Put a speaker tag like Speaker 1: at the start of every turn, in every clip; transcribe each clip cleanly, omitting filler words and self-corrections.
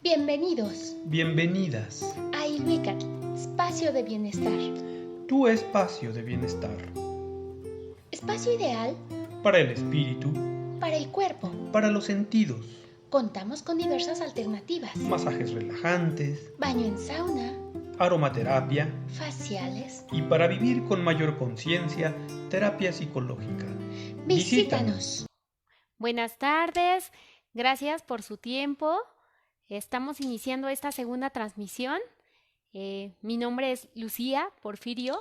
Speaker 1: Bienvenidos
Speaker 2: Bienvenidas.
Speaker 1: a Ilhuicat, espacio de bienestar.
Speaker 2: Tu espacio de bienestar.
Speaker 1: Espacio ideal
Speaker 2: Para el espíritu,
Speaker 1: para el cuerpo.
Speaker 2: para los sentidos.
Speaker 1: Contamos con diversas alternativas.
Speaker 2: Masajes relajantes,
Speaker 1: Baño en sauna,
Speaker 2: aromaterapia
Speaker 1: faciales.
Speaker 2: y para vivir con mayor conciencia, terapia psicológica.
Speaker 1: Visítanos.
Speaker 3: Buenas tardes, gracias por su tiempo. Estamos iniciando esta segunda transmisión. Mi nombre es Lucía Porfirio.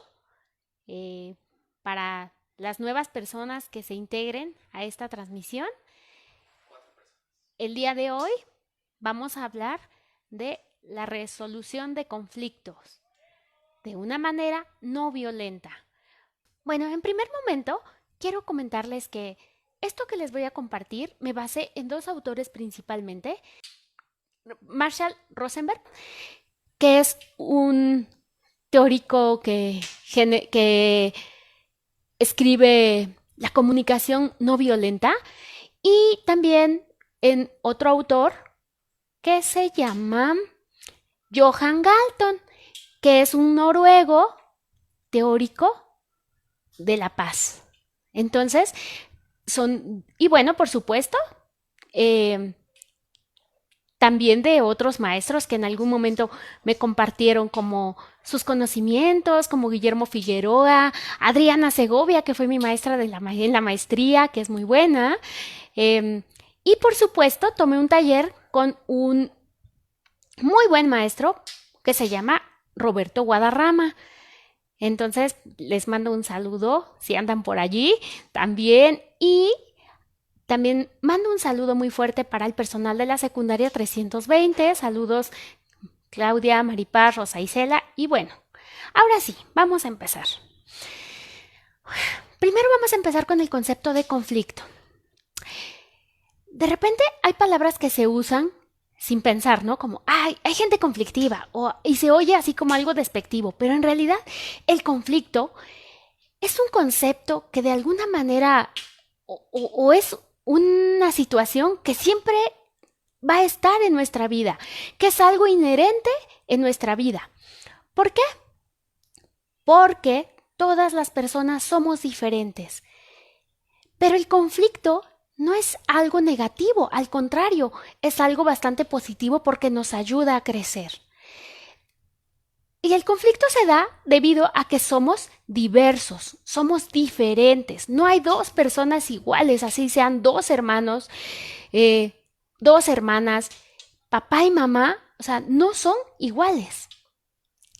Speaker 3: Para las nuevas personas que se integren a esta transmisión, el día de hoy vamos a hablar de la resolución de conflictos de una manera no violenta. Bueno, en primer momento, quiero comentarles que esto que les voy a compartir me basé en dos autores principalmente. Marshall Rosenberg, que es un teórico que escribe la comunicación no violenta, y también en otro autor que se llama Johan Galton, que es un noruego teórico de la paz. Entonces, y bueno, por supuesto, también de otros maestros que en algún momento me compartieron como sus conocimientos, como Guillermo Figueroa, Adriana Segovia, que fue mi maestra en la maestría, que es muy buena. Y por supuesto, tomé un taller con un muy buen maestro que se llama Roberto Guadarrama. Entonces, les mando un saludo si andan por allí también. Y también mando un saludo muy fuerte para el personal de la secundaria 320. Saludos Claudia, Maripaz, Rosa Isela. Y bueno, ahora sí, vamos a empezar. Primero vamos a empezar con el concepto de conflicto. De repente hay palabras que se usan sin pensar, ¿no? Como, ay, hay gente conflictiva, y se oye así como algo despectivo, pero en realidad el conflicto es un concepto que de alguna manera o es una situación que siempre va a estar en nuestra vida, que es algo inherente en nuestra vida. ¿Por qué? Porque todas las personas somos diferentes. Pero el conflicto no es algo negativo, al contrario, es algo bastante positivo porque nos ayuda a crecer. Y el conflicto se da debido a que somos diversos, somos diferentes. No hay dos personas iguales, así sean dos hermanos, dos hermanas, papá y mamá, o sea, no son iguales.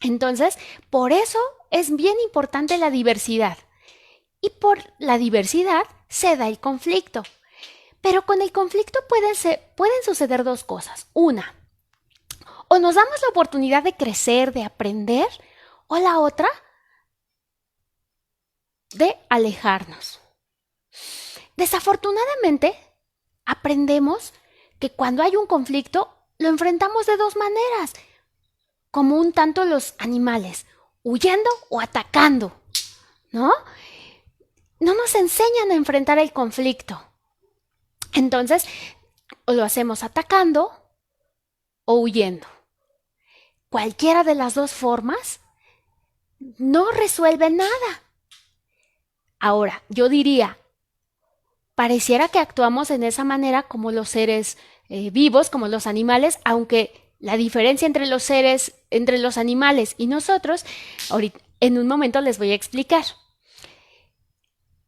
Speaker 3: Entonces, por eso es bien importante la diversidad. Y por la diversidad se da el conflicto. Pero con el conflicto pueden suceder dos cosas. Una, o nos damos la oportunidad de crecer, de aprender, o la otra, de alejarnos. Desafortunadamente, aprendemos que cuando hay un conflicto, lo enfrentamos de dos maneras, como un tanto los animales, huyendo o atacando, ¿no? No nos enseñan a enfrentar el conflicto. Entonces, o lo hacemos atacando o huyendo. Cualquiera de las dos formas no resuelve nada. Ahora, yo diría, pareciera que actuamos en esa manera como los seres vivos, como los animales, aunque la diferencia entre los animales y nosotros, ahorita, en un momento les voy a explicar.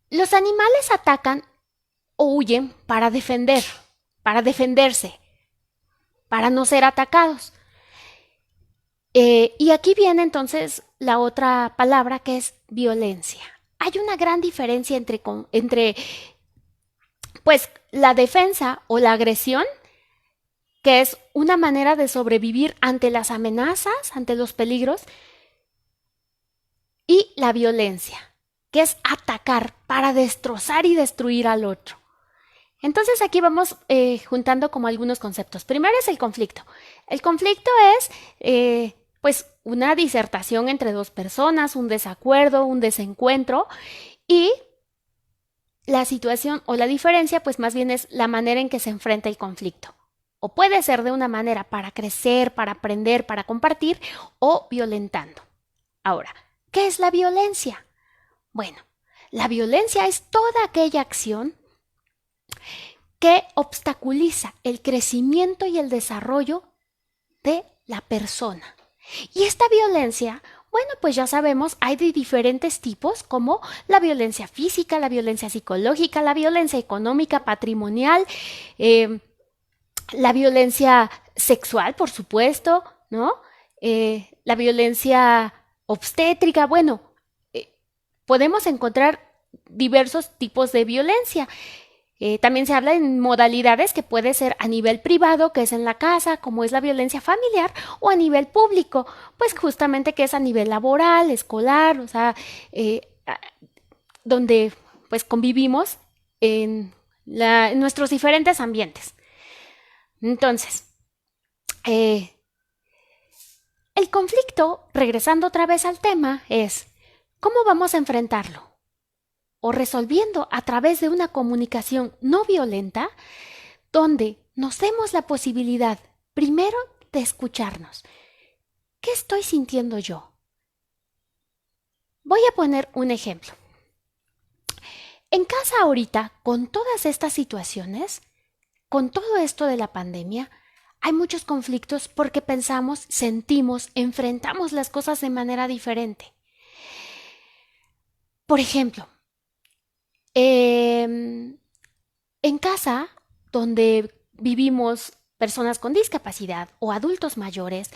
Speaker 3: Los animales atacan o huyen para defenderse, para no ser atacados. Y aquí viene entonces la otra palabra, que es violencia. Hay una gran diferencia entre pues, la defensa o la agresión, que es una manera de sobrevivir ante las amenazas, ante los peligros, y la violencia, que es atacar para destrozar y destruir al otro. Entonces aquí vamos juntando como algunos conceptos. Primero es el conflicto. El conflicto es pues una disertación entre dos personas, un desacuerdo, un desencuentro, y la situación o la diferencia, pues más bien es la manera en que se enfrenta el conflicto. O puede ser de una manera para crecer, para aprender, para compartir, o violentando. Ahora, ¿qué es la violencia? Bueno, la violencia es toda aquella acción que obstaculiza el crecimiento y el desarrollo de la persona. Y esta violencia, bueno, pues ya sabemos, hay de diferentes tipos, como la violencia física, la violencia psicológica, la violencia económica, patrimonial, la violencia sexual, por supuesto, ¿no? La violencia obstétrica, bueno, podemos encontrar diversos tipos de violencia. También se habla en modalidades que puede ser a nivel privado, que es en la casa, como es la violencia familiar, o a nivel público, pues justamente que es a nivel laboral, escolar, o sea, donde pues convivimos en nuestros diferentes ambientes. Entonces, el conflicto, regresando otra vez al tema, es ¿cómo vamos a enfrentarlo? O resolviendo a través de una comunicación no violenta, donde nos demos la posibilidad, primero, de escucharnos. ¿Qué estoy sintiendo yo? Voy a poner un ejemplo. En casa ahorita, con todas estas situaciones, con todo esto de la pandemia, hay muchos conflictos porque pensamos, sentimos, enfrentamos las cosas de manera diferente. Por ejemplo, en casa, donde vivimos personas con discapacidad o adultos mayores,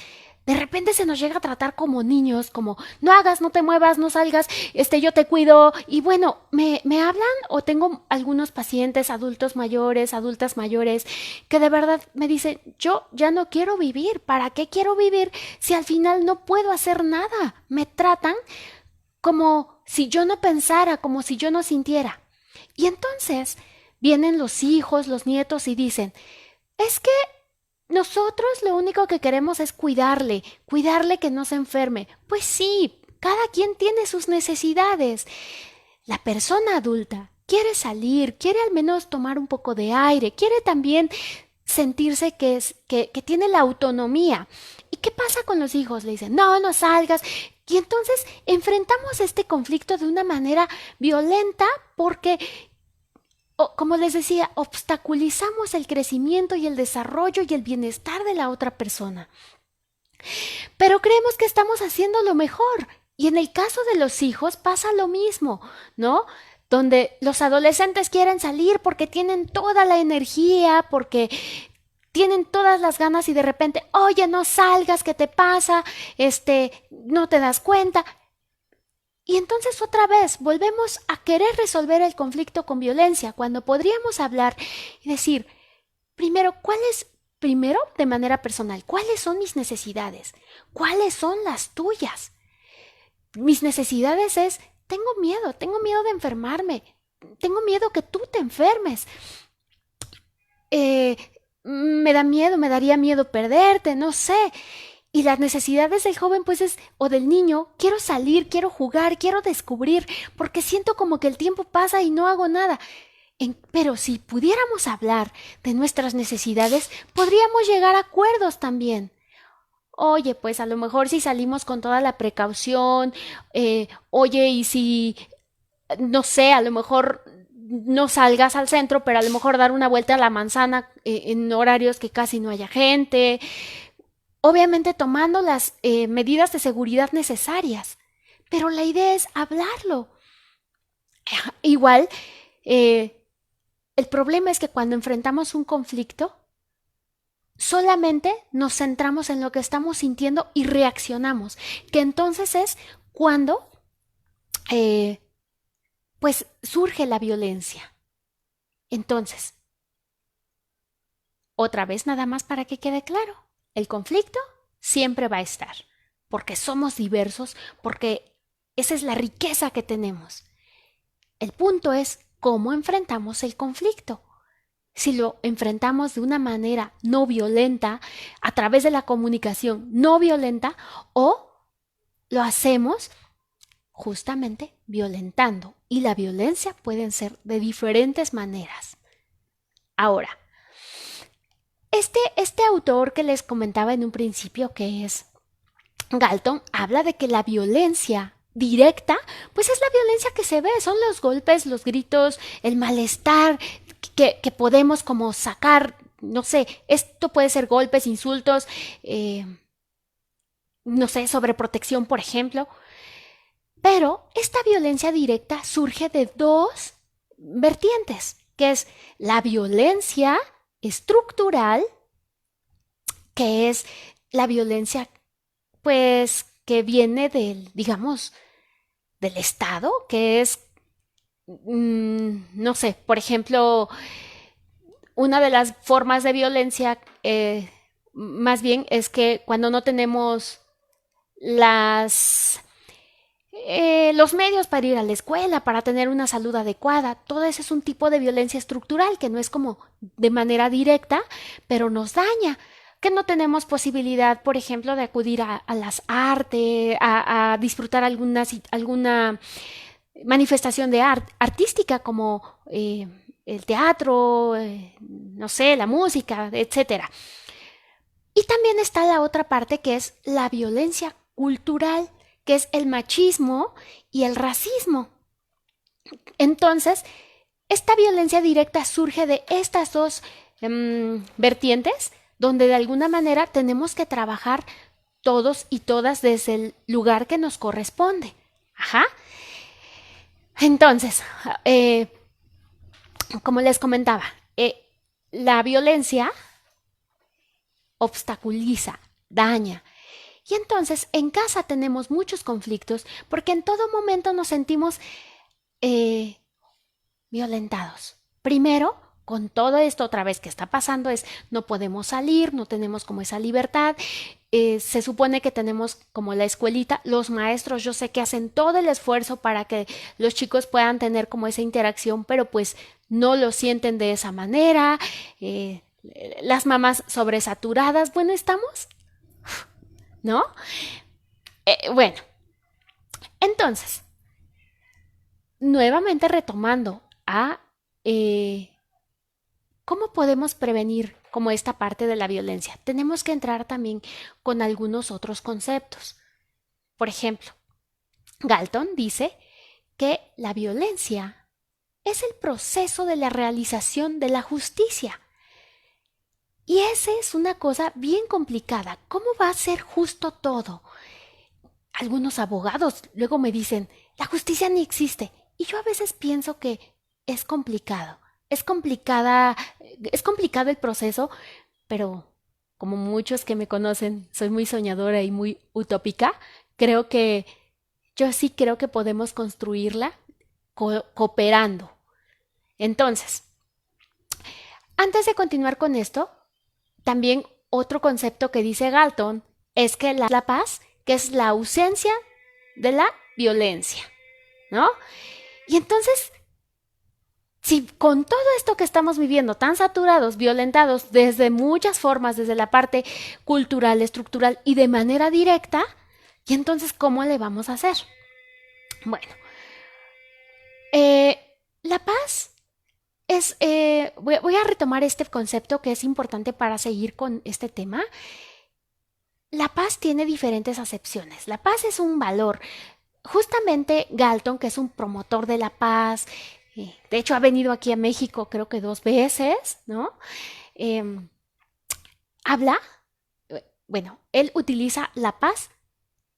Speaker 3: de repente se nos llega a tratar como niños, como no hagas, no te muevas, no salgas, yo te cuido. Y bueno, me hablan o tengo algunos pacientes, adultos mayores, adultas mayores, que de verdad me dicen, yo ya no quiero vivir. ¿Para qué quiero vivir si al final no puedo hacer nada? Me tratan como si yo no pensara, como si yo no sintiera. Y entonces vienen los hijos, los nietos y dicen, es que nosotros lo único que queremos es cuidarle que no se enferme. Pues sí, cada quien tiene sus necesidades. La persona adulta quiere salir, quiere al menos tomar un poco de aire, quiere también sentirse que tiene la autonomía. ¿Y qué pasa con los hijos? Le dicen, no, no salgas. Y entonces enfrentamos este conflicto de una manera violenta porque, como les decía, obstaculizamos el crecimiento y el desarrollo y el bienestar de la otra persona. Pero creemos que estamos haciendo lo mejor. Y en el caso de los hijos pasa lo mismo, ¿no? Donde los adolescentes quieren salir porque tienen toda la energía, porque tienen todas las ganas y de repente, oye, no salgas, ¿qué te pasa? No te das cuenta. Y entonces otra vez volvemos a querer resolver el conflicto con violencia, cuando podríamos hablar y decir, primero, de manera personal, ¿cuáles son mis necesidades? ¿Cuáles son las tuyas? Mis necesidades es, tengo miedo de enfermarme, tengo miedo que tú te enfermes. Me daría miedo perderte, no sé. Y las necesidades del joven, pues o del niño, quiero salir, quiero jugar, quiero descubrir, porque siento como que el tiempo pasa y no hago nada. Pero si pudiéramos hablar de nuestras necesidades, podríamos llegar a acuerdos también. Oye, pues a lo mejor si salimos con toda la precaución, oye, y si, no sé, a lo mejor no salgas al centro, pero a lo mejor dar una vuelta a la manzana en horarios que casi no haya gente. Obviamente tomando las medidas de seguridad necesarias, pero la idea es hablarlo. Igual, el problema es que cuando enfrentamos un conflicto, solamente nos centramos en lo que estamos sintiendo y reaccionamos, que entonces es cuando pues surge la violencia. Entonces, otra vez nada más para que quede claro. El conflicto siempre va a estar, porque somos diversos, porque esa es la riqueza que tenemos. El punto es cómo enfrentamos el conflicto. Si lo enfrentamos de una manera no violenta, a través de la comunicación no violenta, o lo hacemos justamente violentando y la violencia pueden ser de diferentes maneras. Ahora, este autor que les comentaba en un principio, que es Galton, habla de que la violencia directa, pues es la violencia que se ve, son los golpes, los gritos, el malestar que podemos como sacar, no sé, esto puede ser golpes, insultos, no sé, sobreprotección, por ejemplo. Pero esta violencia directa surge de dos vertientes, que es la violencia estructural, que es la violencia, pues, que viene digamos, del Estado, que es, no sé, por ejemplo, una de las formas de violencia, más bien, es que cuando no tenemos los medios para ir a la escuela, para tener una salud adecuada, todo eso es un tipo de violencia estructural que no es como de manera directa, pero nos daña. Que no tenemos posibilidad, por ejemplo, de acudir a las artes, a disfrutar alguna manifestación de artística como el teatro, no sé, la música, etcétera. Y también está la otra parte que es la violencia cultural, que es el machismo y el racismo. Entonces, esta violencia directa surge de estas dos vertientes, donde de alguna manera tenemos que trabajar todos y todas desde el lugar que nos corresponde. Ajá. Entonces, como les comentaba, la violencia obstaculiza, daña. Y entonces en casa tenemos muchos conflictos porque en todo momento nos sentimos violentados. Primero, con todo esto otra vez que está pasando no podemos salir, no tenemos como esa libertad. Se supone que tenemos como la escuelita, los maestros yo sé que hacen todo el esfuerzo para que los chicos puedan tener como esa interacción, pero pues no lo sienten de esa manera. Las mamás sobresaturadas, bueno, estamos, ¿no? Bueno, entonces, nuevamente retomando a ¿cómo podemos prevenir como esta parte de la violencia? Tenemos que entrar también con algunos otros conceptos. Por ejemplo, Galton dice que la violencia es el proceso de la realización de la justicia. Y esa es una cosa bien complicada. ¿Cómo va a ser justo todo? Algunos abogados luego me dicen, la justicia ni existe. Y yo a veces pienso que es complicado. Es complicado el proceso, pero como muchos que me conocen, soy muy soñadora y muy utópica. Yo sí creo que podemos construirla cooperando. Entonces, antes de continuar con esto, también otro concepto que dice Galton es que la paz, que es la ausencia de la violencia, ¿no? Y entonces, si con todo esto que estamos viviendo, tan saturados, violentados desde muchas formas, desde la parte cultural, estructural y de manera directa, ¿y entonces cómo le vamos a hacer? Bueno, la paz es, voy a retomar este concepto que es importante para seguir con este tema. La paz tiene diferentes acepciones. La paz es un valor. Justamente Galton, que es un promotor de la paz, de hecho ha venido aquí a México creo que 2 veces, ¿no? Él utiliza la paz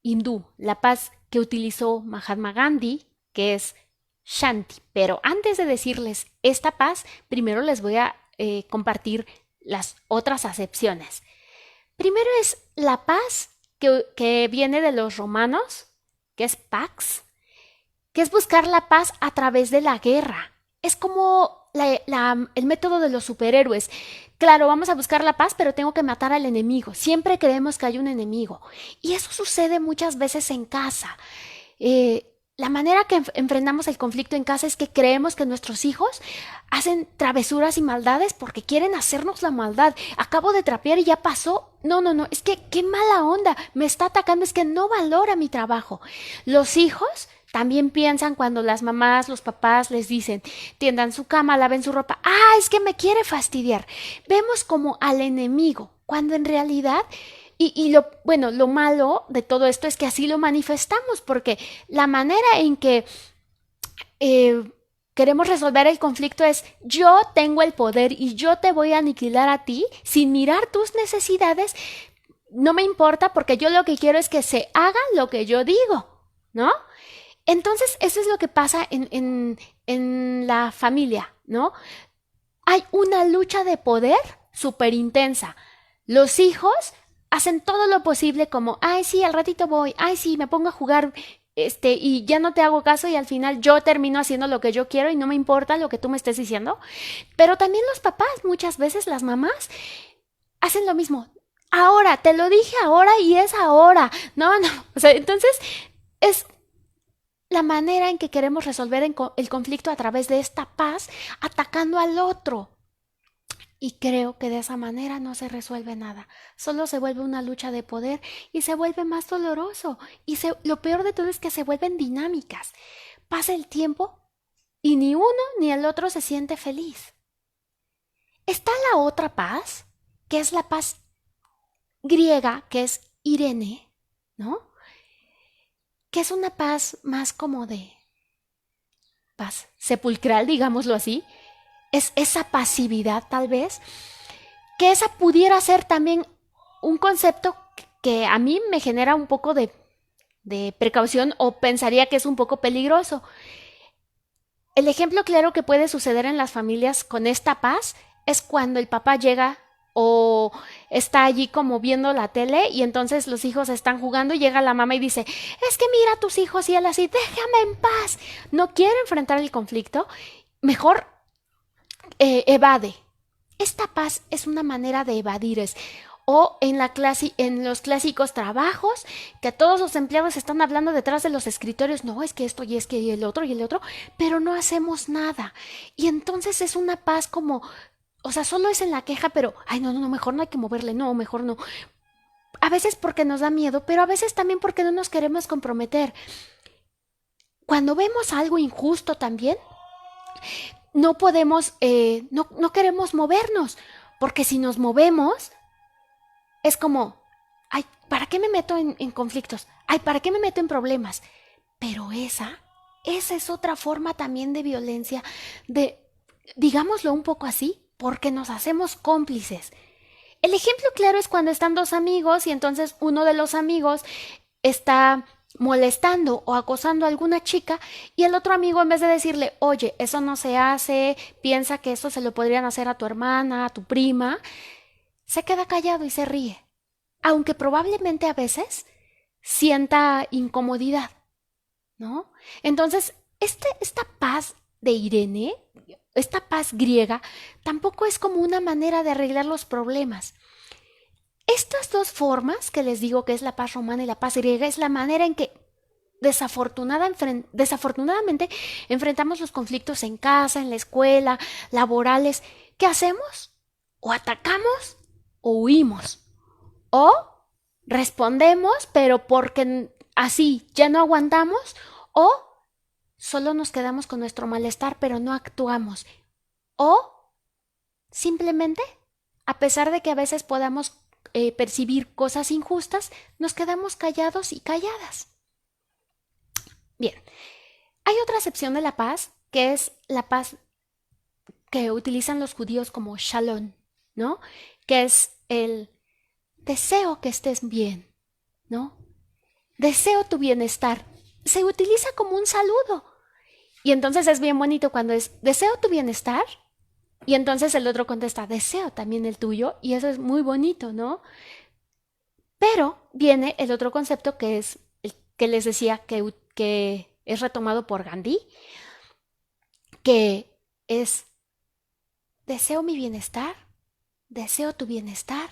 Speaker 3: hindú, la paz que utilizó Mahatma Gandhi, que es Shanti. Pero antes de decirles esta paz, primero les voy a compartir las otras acepciones. Primero es la paz que viene de los romanos, que es pax, que es buscar la paz a través de la guerra. Es como el método de los superhéroes. Claro, vamos a buscar la paz, pero tengo que matar al enemigo. Siempre creemos que hay un enemigo. Y eso sucede muchas veces en casa. La manera que enfrentamos el conflicto en casa es que creemos que nuestros hijos hacen travesuras y maldades porque quieren hacernos la maldad. Acabo de trapear y ya pasó. No, es que qué mala onda. Me está atacando, es que no valora mi trabajo. Los hijos también piensan cuando las mamás, los papás les dicen, tiendan su cama, laven su ropa, ah, es que me quiere fastidiar. Vemos como al enemigo, cuando en realidad, lo malo de todo esto es que así lo manifestamos, porque la manera en que queremos resolver el conflicto es yo tengo el poder y yo te voy a aniquilar a ti sin mirar tus necesidades. No me importa porque yo lo que quiero es que se haga lo que yo digo, ¿no? Entonces, eso es lo que pasa en la familia, ¿no? Hay una lucha de poder súper intensa. Los hijos hacen todo lo posible como, ay, sí, al ratito voy, ay, sí, me pongo a jugar, y ya no te hago caso y al final yo termino haciendo lo que yo quiero y no me importa lo que tú me estés diciendo. Pero también los papás, muchas veces las mamás, hacen lo mismo. Ahora, te lo dije ahora y es ahora. No. O sea, entonces es la manera en que queremos resolver el conflicto a través de esta paz, atacando al otro. Y creo que de esa manera no se resuelve nada. Solo se vuelve una lucha de poder y se vuelve más doloroso. Y lo peor de todo es que se vuelven dinámicas. Pasa el tiempo y ni uno ni el otro se siente feliz. Está la otra paz, que es la paz griega, que es Irene, ¿no? Que es una paz más como de paz sepulcral, digámoslo así. Es esa pasividad, tal vez, que esa pudiera ser también un concepto que a mí me genera un poco de precaución o pensaría que es un poco peligroso. El ejemplo claro que puede suceder en las familias con esta paz es cuando el papá llega o está allí como viendo la tele y entonces los hijos están jugando y llega la mamá y dice, es que mira a tus hijos y él así, déjame en paz. No quiere enfrentar el conflicto, mejor evade. Esta paz es una manera de evadir, o en los clásicos trabajos, que todos los empleados están hablando detrás de los escritorios, no, es que esto y es que y el otro, pero no hacemos nada. Y entonces es una paz como, o sea, solo es en la queja, pero, ay, no, mejor no hay que moverle, no, mejor no. A veces porque nos da miedo, pero a veces también porque no nos queremos comprometer. Cuando vemos algo injusto también, no podemos, no queremos movernos, porque si nos movemos, es como, ay, ¿para qué me meto en conflictos? Ay, ¿para qué me meto en problemas? Pero esa es otra forma también de violencia, digámoslo un poco así, porque nos hacemos cómplices. El ejemplo claro es cuando están dos amigos y entonces uno de los amigos está molestando o acosando a alguna chica y el otro amigo, en vez de decirle, oye, eso no se hace, piensa que eso se lo podrían hacer a tu hermana, a tu prima, se queda callado y se ríe, aunque probablemente a veces sienta incomodidad, ¿no? Entonces, esta paz de Irene, esta paz griega, tampoco es como una manera de arreglar los problemas. Estas dos formas que les digo que es la paz romana y la paz griega es la manera en que desafortunadamente enfrentamos los conflictos en casa, en la escuela, laborales. ¿Qué hacemos? O atacamos o huimos. O respondemos, pero porque así ya no aguantamos, o solo nos quedamos con nuestro malestar, pero no actuamos. O simplemente, a pesar de que a veces podamos percibir cosas injustas, nos quedamos callados y calladas. Bien, hay otra acepción de la paz, que es la paz que utilizan los judíos como shalom, ¿no? Que es el deseo que estés bien, ¿no? Deseo tu bienestar. Se utiliza como un saludo. Y entonces es bien bonito cuando es deseo tu bienestar. Y entonces el otro contesta, deseo también el tuyo, y eso es muy bonito, ¿no? Pero viene el otro concepto que es el que les decía que es retomado por Gandhi, que es deseo mi bienestar, deseo tu bienestar,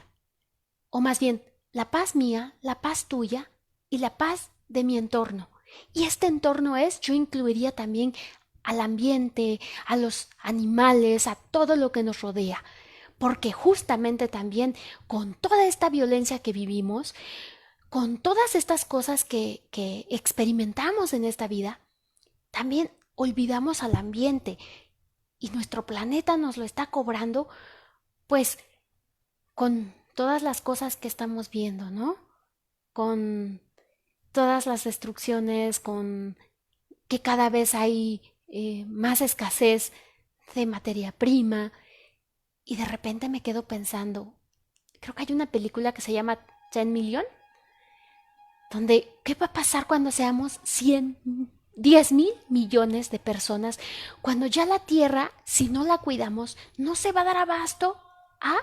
Speaker 3: o más bien la paz mía, la paz tuya y la paz de mi entorno. Y este entorno yo incluiría también al ambiente, a los animales, a todo lo que nos rodea, porque justamente también con toda esta violencia que vivimos, con todas estas cosas que experimentamos en esta vida, también olvidamos al ambiente y nuestro planeta nos lo está cobrando, pues con todas las cosas que estamos viendo, ¿no? Con todas las destrucciones, con que cada vez hay más escasez de materia prima. Y de repente me quedo pensando, creo que hay una película que se llama 10 Million, donde ¿qué va a pasar cuando seamos 10.000 millones de personas? Cuando ya la Tierra, si no la cuidamos, no se va a dar abasto a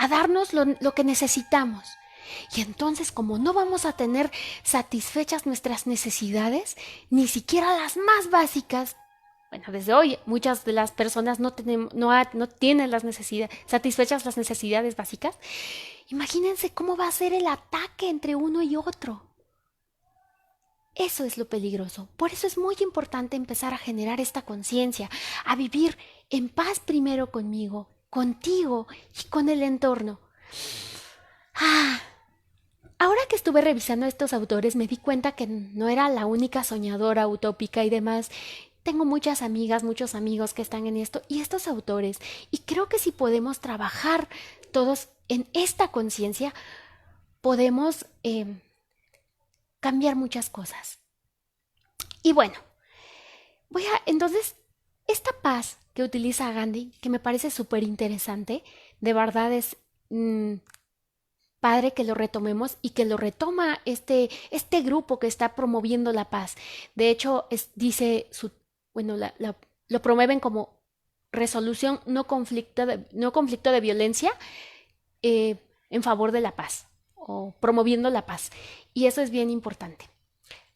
Speaker 3: darnos lo que necesitamos. Y entonces, como no vamos a tener satisfechas nuestras necesidades, ni siquiera las más básicas, bueno, desde hoy muchas de las personas no tienen satisfechas las necesidades básicas, imagínense cómo va a ser el ataque entre uno y otro. Eso es lo peligroso. Por eso es muy importante empezar a generar esta conciencia, a vivir en paz primero conmigo, contigo y con el entorno. Ahora que estuve revisando a estos autores me di cuenta que no era la única soñadora, utópica y demás. Tengo muchas amigas, muchos amigos que están en esto y estos autores. Y creo que si podemos trabajar todos en esta conciencia, podemos cambiar muchas cosas. Y bueno, entonces, esta paz que utiliza Gandhi, que me parece súper interesante, de verdad es padre que lo retomemos y que lo retoma este grupo que está promoviendo la paz. De hecho, lo promueven como resolución no conflicto de violencia en favor de la paz o promoviendo la paz. Y eso es bien importante.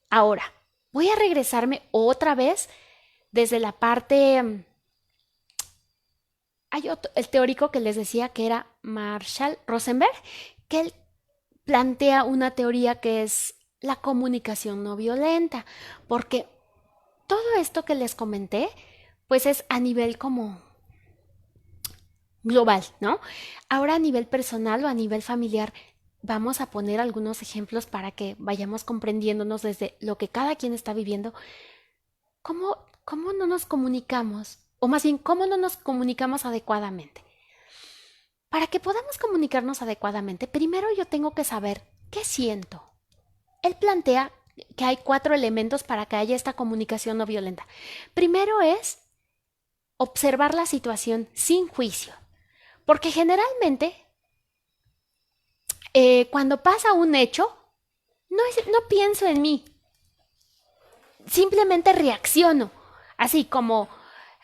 Speaker 3: Ahora, voy a regresarme otra vez desde la parte... Hay el teórico que les decía que era Marshall Rosenberg, que él plantea una teoría que es la comunicación no violenta, porque todo esto que les comenté, pues es a nivel como global, ¿no? Ahora a nivel personal o a nivel familiar, vamos a poner algunos ejemplos para que vayamos comprendiéndonos desde lo que cada quien está viviendo. ¿Cómo no nos comunicamos? O más bien, ¿cómo no nos comunicamos adecuadamente? Para que podamos comunicarnos adecuadamente, primero yo tengo que saber qué siento. Él plantea que hay 4 elementos para que haya esta comunicación no violenta. Primero es observar la situación sin juicio, porque generalmente cuando pasa un hecho, no pienso en mí, simplemente reacciono, así como,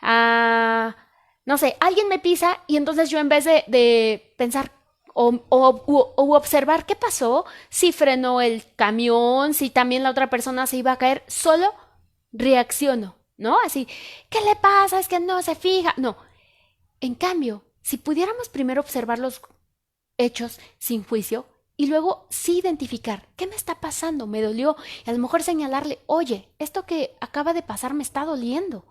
Speaker 3: no sé, alguien me pisa y entonces yo en vez de pensar o observar qué pasó, si frenó el camión, si también la otra persona se iba a caer, solo reacciono, ¿no? Así, ¿qué le pasa? Es que no se fija. No. En cambio, si pudiéramos primero observar los hechos sin juicio y luego sí identificar qué me está pasando, me dolió, y a lo mejor señalarle, oye, esto que acaba de pasar me está doliendo.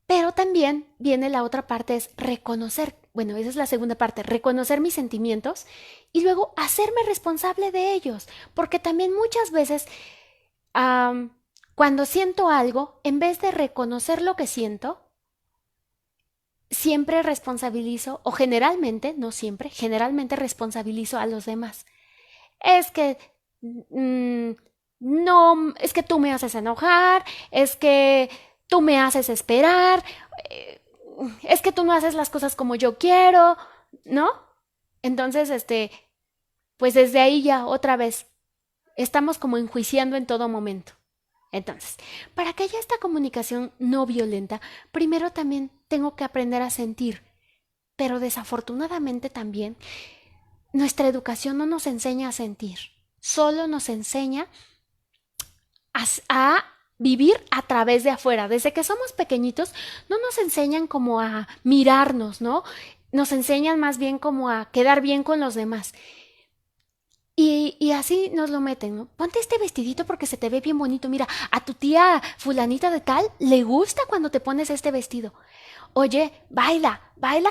Speaker 3: Pero también viene la otra parte, es reconocer, bueno, esa es la segunda parte, reconocer mis sentimientos y luego hacerme responsable de ellos, porque también muchas veces cuando siento algo, en vez de reconocer lo que siento, siempre responsabilizo, o generalmente, no siempre, generalmente responsabilizo a los demás. Es que no, es que tú me haces enojar, es que tú me haces esperar, es que tú no haces las cosas como yo quiero, ¿no? Entonces, pues desde ahí ya otra vez estamos como enjuiciando en todo momento. Entonces, para que haya esta comunicación no violenta, primero también tengo que aprender a sentir, pero desafortunadamente también nuestra educación no nos enseña a sentir, solo nos enseña a vivir a través de afuera. Desde que somos pequeñitos no nos enseñan como a mirarnos, ¿no? Nos enseñan más bien como a quedar bien con los demás. Y así nos lo meten, ¿no? Ponte este vestidito porque se te ve bien bonito. Mira, a tu tía fulanita de tal le gusta cuando te pones este vestido. Oye, baila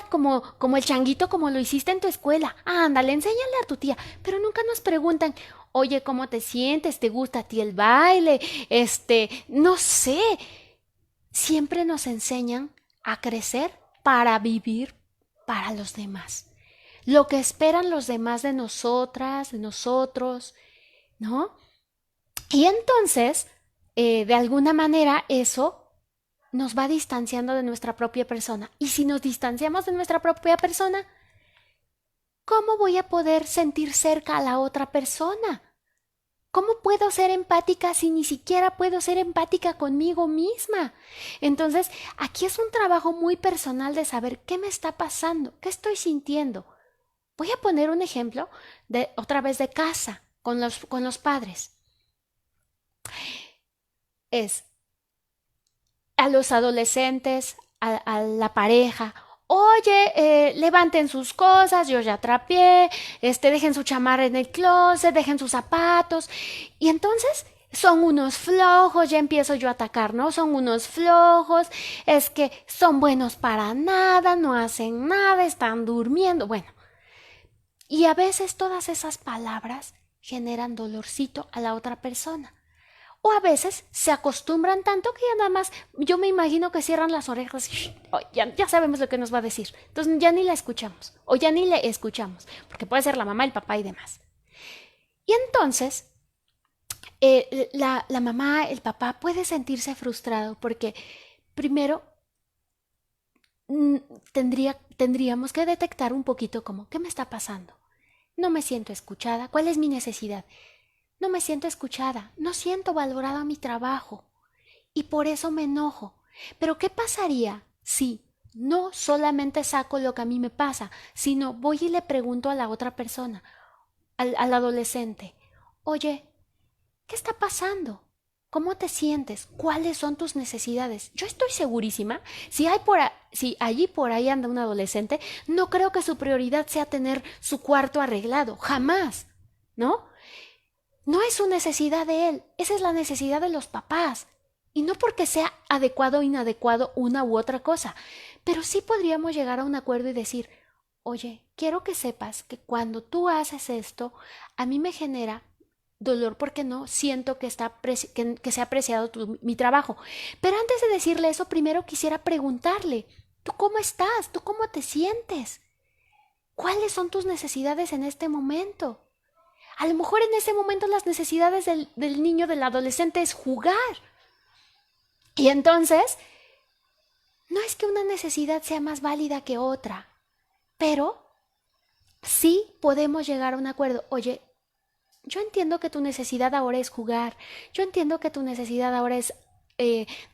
Speaker 3: como el changuito, como lo hiciste en tu escuela. Ándale, enséñale a tu tía. Pero nunca nos preguntan, oye, ¿cómo te sientes? ¿Te gusta a ti el baile? No sé. Siempre nos enseñan a crecer para vivir para los demás. Lo que esperan los demás de nosotras, de nosotros, ¿no? Y entonces, de alguna manera, eso nos va distanciando de nuestra propia persona. Y si nos distanciamos de nuestra propia persona, ¿cómo voy a poder sentir cerca a la otra persona? ¿Cómo puedo ser empática si ni siquiera puedo ser empática conmigo misma? Entonces, aquí es un trabajo muy personal de saber qué me está pasando, qué estoy sintiendo. Voy a poner un ejemplo de otra vez de casa, con los padres. Es a los adolescentes, a la pareja. Oye, levanten sus cosas, yo ya trapeé, dejen su chamarra en el closet, dejen sus zapatos. Y entonces son unos flojos, ya empiezo yo a atacar, ¿no? Son unos flojos, es que son buenos para nada, no hacen nada, están durmiendo. Bueno, y a veces todas esas palabras generan dolorcito a la otra persona. O a veces se acostumbran tanto que ya nada más, yo me imagino que cierran las orejas y ya sabemos lo que nos va a decir. Entonces ya ni la escuchamos o ya ni le escuchamos, porque puede ser la mamá, el papá y demás. Y entonces la mamá, el papá puede sentirse frustrado porque primero tendríamos que detectar un poquito como, ¿qué me está pasando? No me siento escuchada, ¿cuál es mi necesidad? No me siento escuchada, no siento valorado mi trabajo y por eso me enojo. Pero ¿qué pasaría si no solamente saco lo que a mí me pasa, sino voy y le pregunto a la otra persona, al adolescente, oye, ¿qué está pasando? ¿Cómo te sientes? ¿Cuáles son tus necesidades? Yo estoy segurísima, si allí por ahí anda un adolescente, no creo que su prioridad sea tener su cuarto arreglado, jamás, ¿no? No es su necesidad de él, esa es la necesidad de los papás. Y no porque sea adecuado o inadecuado una u otra cosa, pero sí podríamos llegar a un acuerdo y decir, oye, quiero que sepas que cuando tú haces esto, a mí me genera dolor porque no siento que se ha apreciado mi trabajo. Pero antes de decirle eso, primero quisiera preguntarle, ¿tú cómo estás? ¿Tú cómo te sientes? ¿Cuáles son tus necesidades en este momento? A lo mejor en ese momento las necesidades del niño, del adolescente es jugar. Y entonces, no es que una necesidad sea más válida que otra, pero sí podemos llegar a un acuerdo. Oye, yo entiendo que tu necesidad ahora es jugar, yo entiendo que tu necesidad ahora es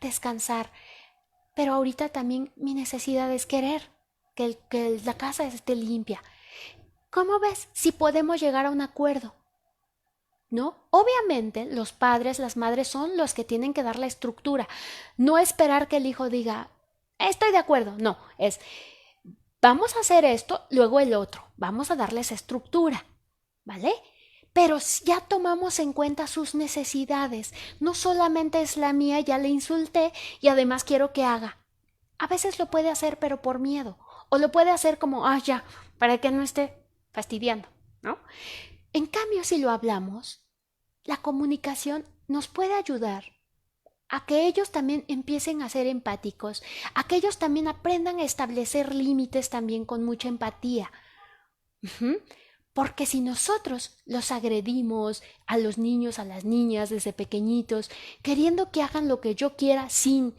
Speaker 3: descansar, pero ahorita también mi necesidad es querer que la casa esté limpia. ¿Cómo ves si podemos llegar a un acuerdo? ¿No? Obviamente los padres, las madres son los que tienen que dar la estructura. No esperar que el hijo diga, estoy de acuerdo. No, es, vamos a hacer esto, luego el otro. Vamos a darles estructura, ¿vale? Pero ya tomamos en cuenta sus necesidades. No solamente es la mía, ya le insulté y además quiero que haga. A veces lo puede hacer, pero por miedo. O lo puede hacer como, ya, para que no esté fastidiando, ¿no? En cambio, si lo hablamos, la comunicación nos puede ayudar a que ellos también empiecen a ser empáticos, a que ellos también aprendan a establecer límites también con mucha empatía. Porque si nosotros los agredimos a los niños, a las niñas desde pequeñitos, queriendo que hagan lo que yo quiera sin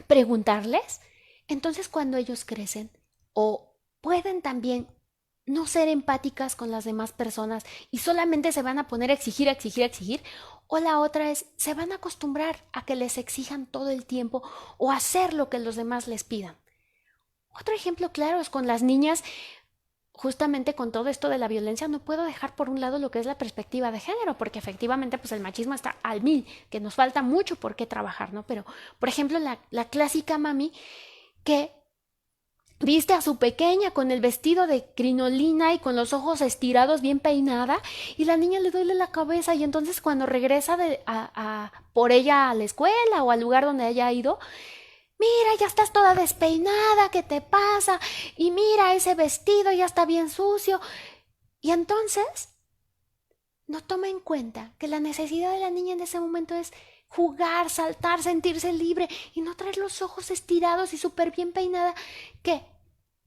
Speaker 3: preguntarles, entonces cuando ellos crecen o pueden también no ser empáticas con las demás personas y solamente se van a poner a exigir, o la otra es, se van a acostumbrar a que les exijan todo el tiempo o hacer lo que los demás les pidan. Otro ejemplo claro es con las niñas, justamente con todo esto de la violencia, no puedo dejar por un lado lo que es la perspectiva de género, porque efectivamente pues el machismo está al mil, que nos falta mucho por qué trabajar, ¿no? Pero, por ejemplo, la clásica mami que viste a su pequeña con el vestido de crinolina y con los ojos estirados, bien peinada, y la niña le duele la cabeza, y entonces cuando regresa por ella a la escuela o al lugar donde haya ido, mira, ya estás toda despeinada, ¿qué te pasa? Y mira, ese vestido ya está bien sucio. Y entonces no toma en cuenta que la necesidad de la niña en ese momento es jugar, saltar, sentirse libre y no traer los ojos estirados y súper bien peinada. ¿Qué?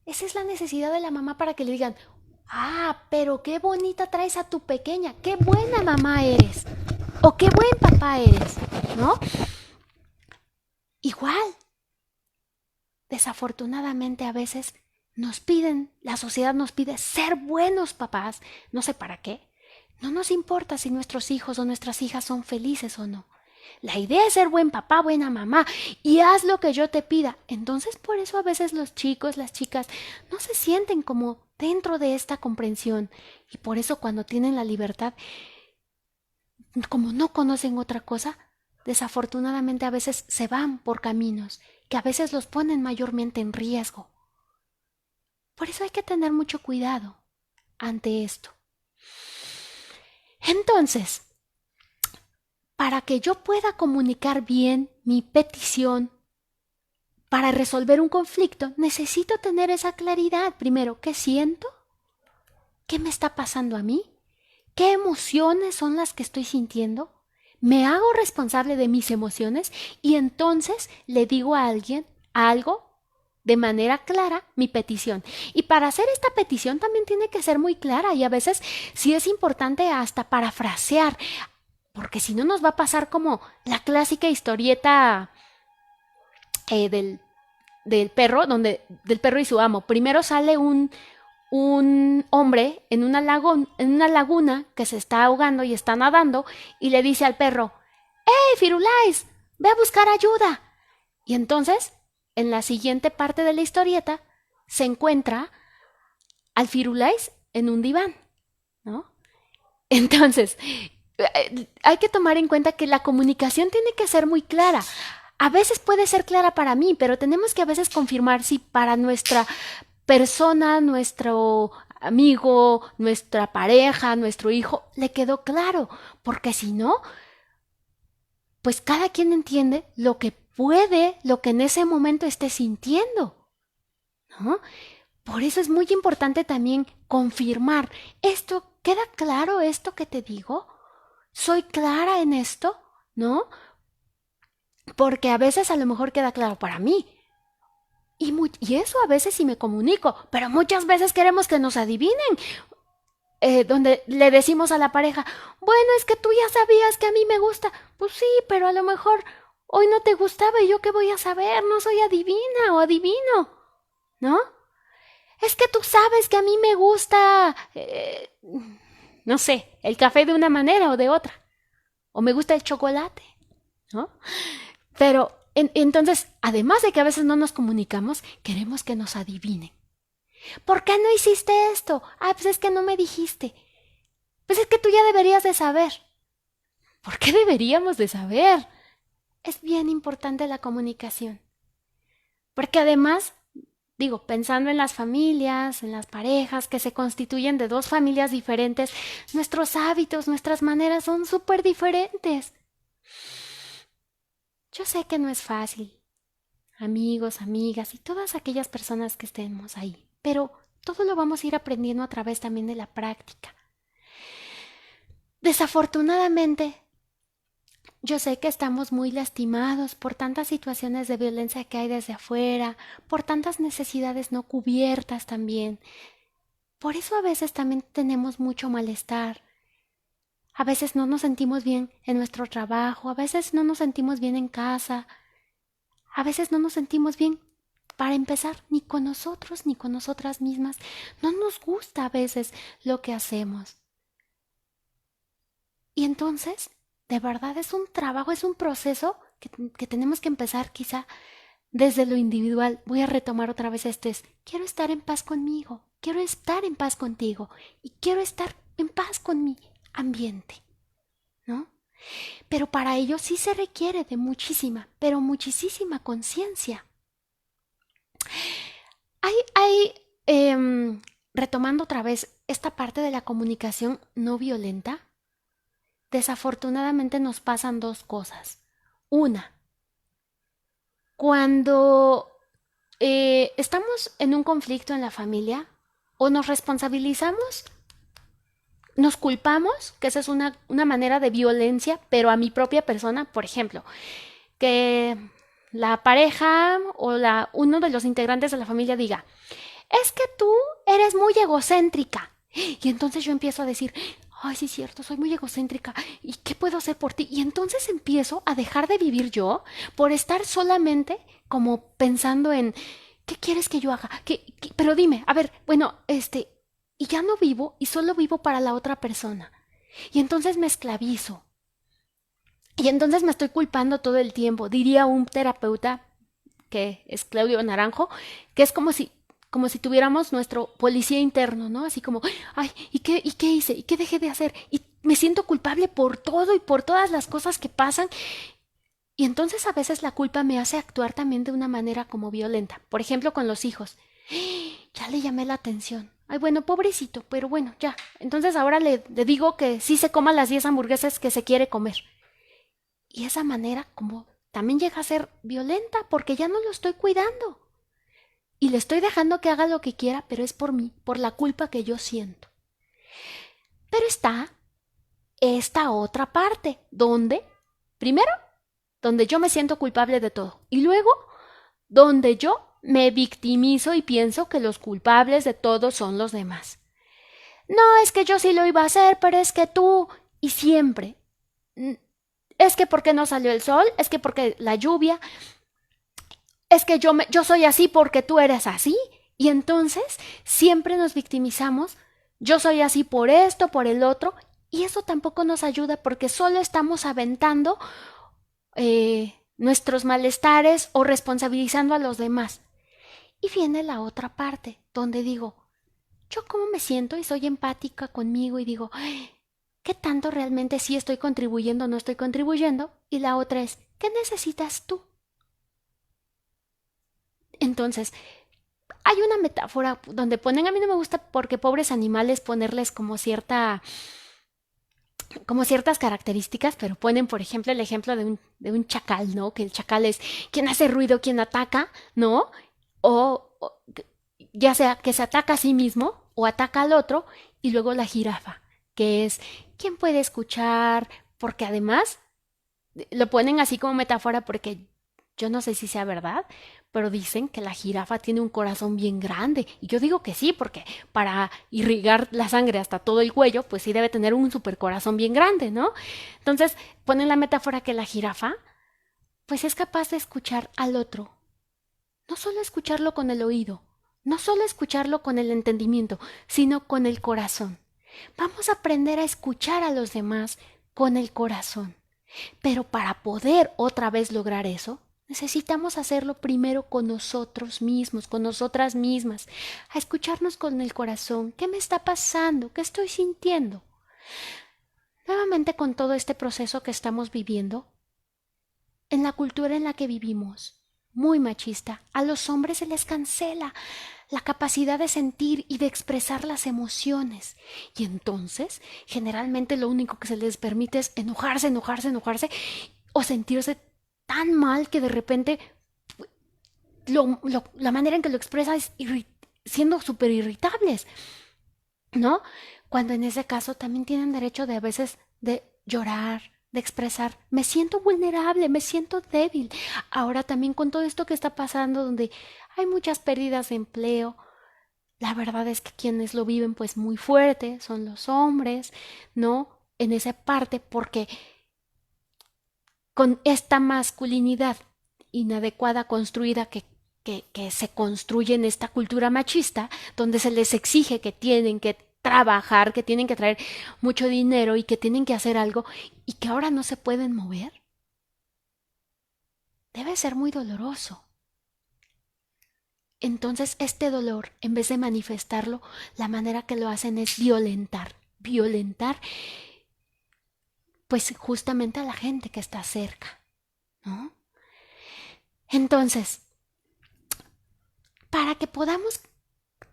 Speaker 3: Esa es la necesidad de la mamá para que le digan, ah, pero qué bonita traes a tu pequeña, qué buena mamá eres o qué buen papá eres, ¿no? Igual, desafortunadamente a veces la sociedad nos pide ser buenos papás, no sé para qué. No nos importa si nuestros hijos o nuestras hijas son felices o no. La idea es ser buen papá, buena mamá, y haz lo que yo te pida. Entonces, por eso a veces los chicos, las chicas, no se sienten como dentro de esta comprensión. Y por eso cuando tienen la libertad, como no conocen otra cosa, desafortunadamente a veces se van por caminos que a veces los ponen mayormente en riesgo. Por eso hay que tener mucho cuidado ante esto. Entonces, para que yo pueda comunicar bien mi petición para resolver un conflicto, necesito tener esa claridad. Primero, ¿qué siento? ¿Qué me está pasando a mí? ¿Qué emociones son las que estoy sintiendo? Me hago responsable de mis emociones y entonces le digo a alguien algo de manera clara mi petición. Y para hacer esta petición también tiene que ser muy clara y a veces sí es importante hasta parafrasear, porque si no nos va a pasar como la clásica historieta del perro, del perro y su amo. Primero sale un hombre en una laguna que se está ahogando y está nadando y le dice al perro, ¡Hey, Firulais! ¡Ve a buscar ayuda! Y entonces, en la siguiente parte de la historieta, se encuentra al Firulais en un diván, ¿no? Entonces, hay que tomar en cuenta que la comunicación tiene que ser muy clara. A veces puede ser clara para mí, pero tenemos que a veces confirmar si para nuestra persona, nuestro amigo, nuestra pareja, nuestro hijo, le quedó claro. Porque si no, pues cada quien entiende lo que puede, lo que en ese momento esté sintiendo, ¿no? Por eso es muy importante también confirmar, ¿esto queda claro esto que te digo? ¿Soy clara en esto? ¿No? Porque a veces a lo mejor queda claro para mí. Y eso a veces sí me comunico, pero muchas veces queremos que nos adivinen. Donde le decimos a la pareja, bueno, es que tú ya sabías que a mí me gusta. Pues sí, pero a lo mejor hoy no te gustaba y yo qué voy a saber, no soy adivina o adivino, ¿no? Es que tú sabes que a mí me gusta, no sé, el café de una manera o de otra. O me gusta el chocolate, ¿no? Pero entonces, además de que a veces no nos comunicamos, queremos que nos adivinen. ¿Por qué no hiciste esto? Ah, pues es que no me dijiste. Pues es que tú ya deberías de saber. ¿Por qué deberíamos de saber? Es bien importante la comunicación. Porque además, digo, pensando en las familias, en las parejas que se constituyen de dos familias diferentes, nuestros hábitos, nuestras maneras son súper diferentes. Yo sé que no es fácil, amigos, amigas y todas aquellas personas que estemos ahí, pero todo lo vamos a ir aprendiendo a través también de la práctica. Desafortunadamente, yo sé que estamos muy lastimados por tantas situaciones de violencia que hay desde afuera, por tantas necesidades no cubiertas también. Por eso a veces también tenemos mucho malestar. A veces no nos sentimos bien en nuestro trabajo, a veces no nos sentimos bien en casa, a veces no nos sentimos bien, para empezar, ni con nosotros ni con nosotras mismas. No nos gusta a veces lo que hacemos. Y entonces, de verdad es un trabajo, es un proceso que tenemos que empezar quizá desde lo individual. Voy a retomar otra vez quiero estar en paz conmigo, quiero estar en paz contigo y quiero estar en paz con mi ambiente, ¿no? Pero para ello sí se requiere de muchísima, pero muchísima conciencia. Retomando otra vez esta parte de la comunicación no violenta, desafortunadamente nos pasan dos cosas. Una, cuando estamos en un conflicto en la familia, o nos responsabilizamos, nos culpamos, que esa es una manera de violencia, pero a mi propia persona, por ejemplo, que la pareja o uno de los integrantes de la familia diga, es que tú eres muy egocéntrica. Y entonces yo empiezo a decir, ay, sí es cierto, soy muy egocéntrica. ¿Y qué puedo hacer por ti? Y entonces empiezo a dejar de vivir yo por estar solamente como pensando en, ¿qué quieres que yo haga? Pero dime, a ver, bueno, y ya no vivo y solo vivo para la otra persona. Y entonces me esclavizo. Y entonces me estoy culpando todo el tiempo. Diría un terapeuta, que es Claudio Naranjo, que es como si tuviéramos nuestro policía interno, ¿no? Así como, ay, ¿y qué hice? ¿Y qué dejé de hacer? Y me siento culpable por todo y por todas las cosas que pasan. Y entonces a veces la culpa me hace actuar también de una manera como violenta. Por ejemplo, con los hijos. Ya le llamé la atención. Ay, bueno, pobrecito, pero bueno, ya. Entonces ahora le digo que sí se coma las 10 hamburguesas que se quiere comer. Y esa manera como también llega a ser violenta porque ya no lo estoy cuidando. Y le estoy dejando que haga lo que quiera, pero es por mí, por la culpa que yo siento. Pero está esta otra parte, primero, donde yo me siento culpable de todo. Y luego, donde yo me victimizo y pienso que los culpables de todo son los demás. No, es que yo sí lo iba a hacer, pero es que tú... Y siempre. Es que porque no salió el sol, es que porque la lluvia, es que yo soy así porque tú eres así. Y entonces siempre nos victimizamos. Yo soy así por esto, por el otro. Y eso tampoco nos ayuda porque solo estamos aventando nuestros malestares o responsabilizando a los demás. Y viene la otra parte, donde digo, yo cómo me siento y soy empática conmigo y digo, ¿qué tanto realmente sí estoy contribuyendo o no estoy contribuyendo? Y la otra es, ¿qué necesitas tú? Entonces, hay una metáfora donde ponen, a mí no me gusta porque pobres animales ponerles como ciertas características, pero ponen, por ejemplo, el ejemplo de un chacal, ¿no? Que el chacal es quien hace ruido, quien ataca, ¿no? O ya sea que se ataca a sí mismo o ataca al otro, y luego la jirafa, que es quien puede escuchar, porque además lo ponen así como metáfora porque yo no sé si sea verdad, pero dicen que la jirafa tiene un corazón bien grande. Y yo digo que sí, porque para irrigar la sangre hasta todo el cuello, pues sí debe tener un super corazón bien grande, ¿no? Entonces ponen la metáfora que la jirafa, pues es capaz de escuchar al otro. No solo escucharlo con el oído, no solo escucharlo con el entendimiento, sino con el corazón. Vamos a aprender a escuchar a los demás con el corazón. Pero para poder otra vez lograr eso, necesitamos hacerlo primero con nosotros mismos, con nosotras mismas, a escucharnos con el corazón. ¿Qué me está pasando? ¿Qué estoy sintiendo? Nuevamente con todo este proceso que estamos viviendo, en la cultura en la que vivimos, muy machista, a los hombres se les cancela la capacidad de sentir y de expresar las emociones. Y entonces, generalmente lo único que se les permite es enojarse, o sentirse tan mal que de repente la manera en que lo expresa es siendo súper irritables, ¿no? Cuando en ese caso también tienen derecho de a veces de llorar, de expresar, me siento vulnerable, me siento débil. Ahora también con todo esto que está pasando, donde hay muchas pérdidas de empleo, la verdad es que quienes lo viven pues muy fuerte son los hombres, ¿no? En esa parte, porque con esta masculinidad inadecuada construida que se construye en esta cultura machista, donde se les exige que tienen que trabajar, que tienen que traer mucho dinero y que tienen que hacer algo y que ahora no se pueden mover, debe ser muy doloroso. Entonces este dolor, en vez de manifestarlo, la manera que lo hacen es violentar, pues justamente a la gente que está cerca, ¿no? Entonces, para que podamos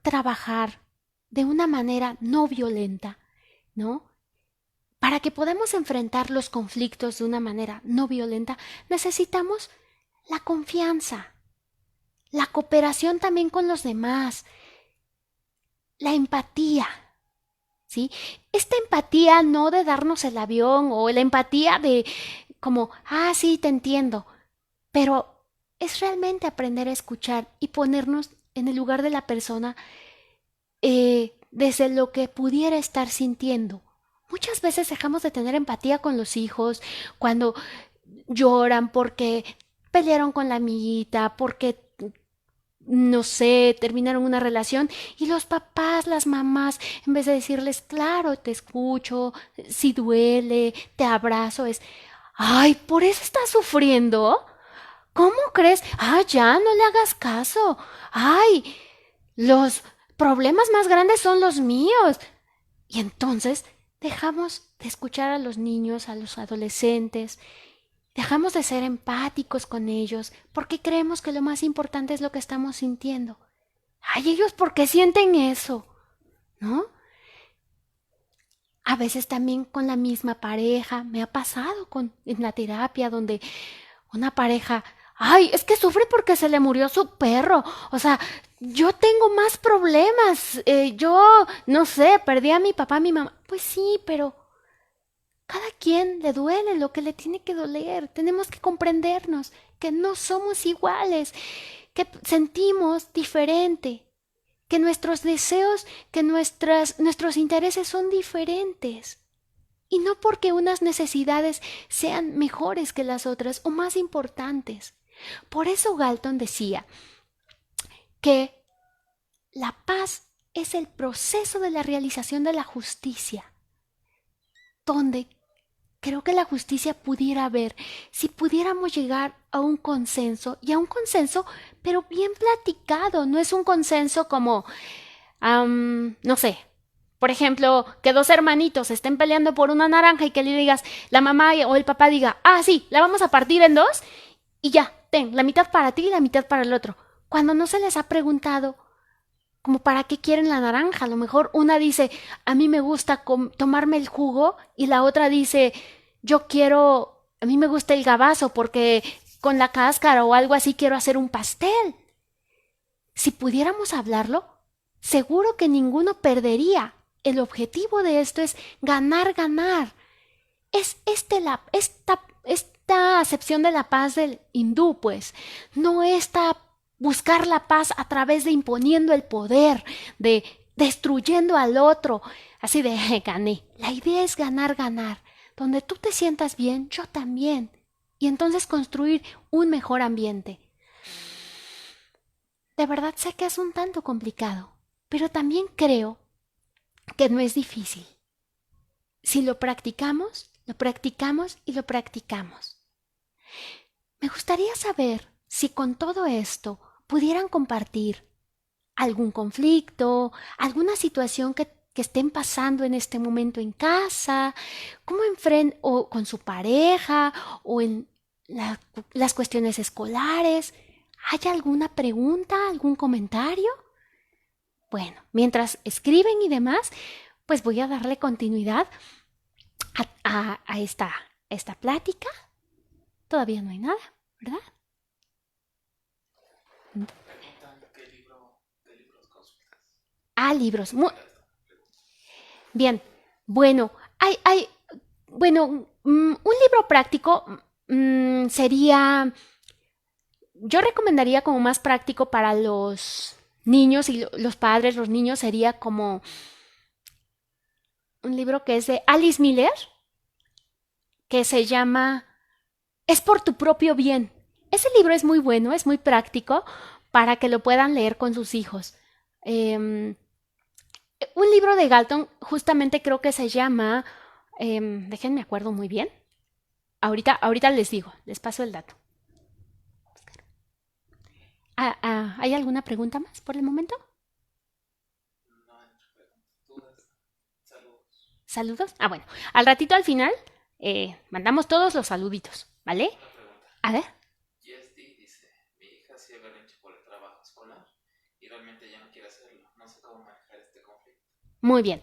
Speaker 3: trabajar de una manera no violenta, ¿no? Para que podamos enfrentar los conflictos de una manera no violenta, necesitamos la confianza, la cooperación también con los demás, la empatía, ¿sí? Esta empatía no de darnos el avión o la empatía de como, sí, te entiendo, pero es realmente aprender a escuchar y ponernos en el lugar de la persona desde lo que pudiera estar sintiendo. Muchas veces dejamos de tener empatía con los hijos cuando lloran porque pelearon con la amiguita, porque no sé, terminaron una relación y los papás, las mamás, en vez de decirles, claro, te escucho, si duele, te abrazo, es, ay, ¿por eso estás sufriendo? ¿Cómo crees? Ya, no le hagas caso. Ay, los problemas más grandes son los míos. Y entonces dejamos de escuchar a los niños, a los adolescentes, dejamos de ser empáticos con ellos porque creemos que lo más importante es lo que estamos sintiendo. Ay, ellos, ¿por qué sienten eso? ¿No? A veces también con la misma pareja, me ha pasado en la terapia donde una pareja, ay, es que sufre porque se le murió su perro. O sea, yo tengo más problemas. Yo, no sé, perdí a mi papá, a mi mamá. Pues sí, pero cada quien le duele lo que le tiene que doler. Tenemos que comprendernos que no somos iguales, que sentimos diferente, que nuestros deseos, que nuestros intereses son diferentes. Y no porque unas necesidades sean mejores que las otras o más importantes. Por eso Galton decía que la paz es el proceso de la realización de la justicia, donde creo que la justicia pudiera haber si pudiéramos llegar a un consenso, y a un consenso, pero bien platicado. No es un consenso como, no sé, por ejemplo, que dos hermanitos estén peleando por una naranja y que le digas, la mamá o el papá diga, sí, la vamos a partir en dos y ya, ten, la mitad para ti y la mitad para el otro. Cuando no se les ha preguntado como para qué quieren la naranja. A lo mejor una dice, a mí me gusta tomarme el jugo, y la otra dice, a mí me gusta el gabazo porque con la cáscara o algo así quiero hacer un pastel. Si pudiéramos hablarlo, seguro que ninguno perdería. El objetivo de esto es ganar, ganar. Es esta acepción de la paz del hindú, pues, no buscar la paz a través de imponiendo el poder, de destruyendo al otro, así de gané. La idea es ganar, ganar. Donde tú te sientas bien, yo también. Y entonces construir un mejor ambiente. De verdad sé que es un tanto complicado, pero también creo que no es difícil. Si lo practicamos y lo practicamos. Me gustaría saber si con todo esto pudieran compartir algún conflicto, alguna situación que estén pasando en este momento en casa, o con su pareja, o en las cuestiones escolares. ¿Hay alguna pregunta, algún comentario? Bueno, mientras escriben y demás, pues voy a darle continuidad a esta plática. Todavía no hay nada, ¿verdad? Libros. Bien. Bueno, un libro práctico sería, yo recomendaría como más práctico para los niños y los padres, los niños, sería como un libro que es de Alice Miller, que se llama Es por tu propio bien. Ese libro es muy bueno, es muy práctico para que lo puedan leer con sus hijos. Un libro de Galton justamente creo que se llama, déjenme acuerdo muy bien. Ahorita les digo, les paso el dato. ¿Hay alguna pregunta más por el momento? ¿Saludos? Bueno, al ratito al final mandamos todos los saluditos, ¿vale? A ver.
Speaker 4: Yesti dice, mi hija hacía berrinche por el trabajo escolar y realmente ella no quiere hacerlo. No sé cómo manejar este conflicto.
Speaker 3: Muy bien.